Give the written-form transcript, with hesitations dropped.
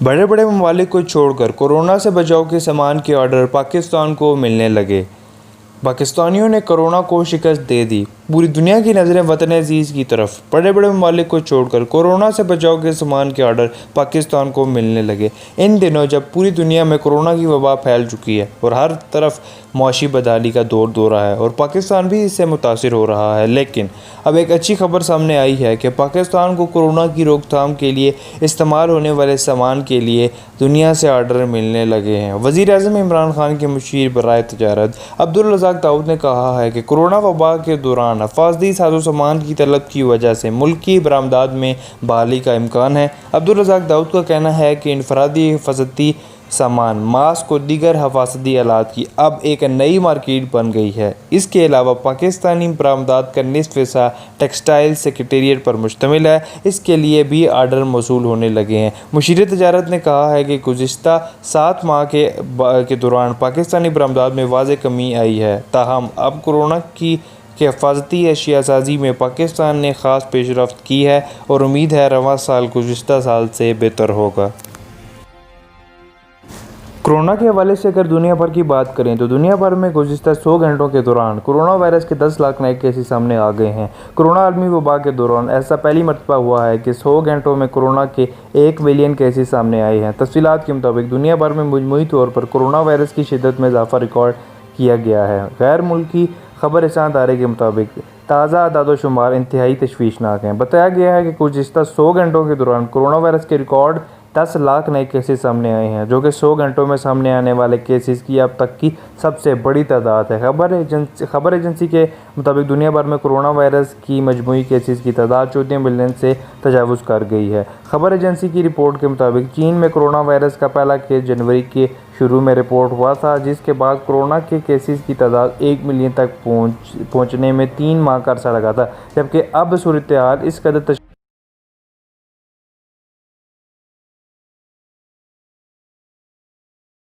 बड़े बड़े ममालिक को छोड़कर कोरोना से बचाव के सामान के ऑर्डर पाकिस्तान को मिलने लगे। पाकिस्तानियों ने कोरोना को शिकस्त दे दी। पूरी दुनिया की नज़रें वतन अजीज़ की तरफ। बड़े बड़े ममालिक को छोड़कर कोरोना से बचाव के सामान के ऑर्डर पाकिस्तान को मिलने लगे। इन दिनों जब पूरी दुनिया में कोरोना की वबा फैल चुकी है और हर तरफ मौशी बदहाली का दौर रहा है और पाकिस्तान भी इससे मुतासिर हो रहा है, लेकिन अब एक अच्छी खबर सामने आई है कि पाकिस्तान को कोरोना की रोकथाम के लिए इस्तेमाल होने वाले सामान के लिए दुनिया से ऑर्डर मिलने लगे हैं। वज़ीर-ए-आज़म इमरान खान के मुशीर बराए तजारत अब्दुल रज़ाक दाऊद ने कहा है कि कोरोना वबा के दौरान हिफाजती साजो सामान की तलब की वजह से मुल्क की बरामदात में बहाली का इम्कान है। अब्दुल रज़ाक दाऊद का कहना है कि इनफरादी हिफाजती सामान, मास्क और दीगर हिफाजती आलात की अब एक नई मार्केट बन गई है। इसके अलावा पाकिस्तानी बरामदात का निसफ हिस्सा टेक्सटाइल सेक्रेटेरिएट पर मुश्तमिल है। इसके लिए भी आर्डर मौसूल होने लगे हैं। मुशीर तजारत ने कहा है कि गुज़िश्ता 7 माह के दौरान पाकिस्तानी बरामदात में वाज़ेह कमी आई है, ताहम अब कोरोना की हिफाजती अशिया साजी में पाकिस्तान ने ख़ास पेशरफ्त की है और उम्मीद है रवां साल गुज़िश्ता साल से बेहतर होगा। कोरोना के हवाले से अगर दुनिया भर की बात करें तो दुनिया भर में गुज़िश्ता 100 घंटों के दौरान कोरोना वायरस के 10 लाख नए केसेस सामने आ गए हैं। कोरोना आलमी वबा के दौरान ऐसा पहली मरतबा हुआ है कि 100 घंटों में कोरोना के 1 मिलियन केसेस सामने आए हैं। तफसीलात के मुताबिक दुनिया भर में मजमूई तौर पर कोरोना वायरस की शिद्दत में इजाफा रिकॉर्ड किया गया है। गैर मुल्की खबर रसां इदारे के मुताबिक ताज़ा अदाद-ओ-शुमार इंतहाई तशवीशनाक हैं। बताया गया है कि गुज़िश्ता 100 घंटों के दौरान कोरोना वायरस के रिकॉर्ड 10 लाख नए केसेस सामने आए हैं, जो कि 100 घंटों में सामने आने वाले केसेस की अब तक की सबसे बड़ी तादाद है। खबर एजेंसी के मुताबिक दुनिया भर में कोरोना वायरस की मजमूई केसेस की तादाद 14 मिलियन से तजावुज़ कर गई है। खबर एजेंसी की रिपोर्ट के मुताबिक चीन में कोरोना वायरस का पहला केस जनवरी के शुरू में रिपोर्ट हुआ था, जिसके बाद कोरोना के केसेस की तादाद 1 मिलियन तक पहुँचने में 3 माह का अरसा लगा था, जबकि अब सूरत हाल इस कदर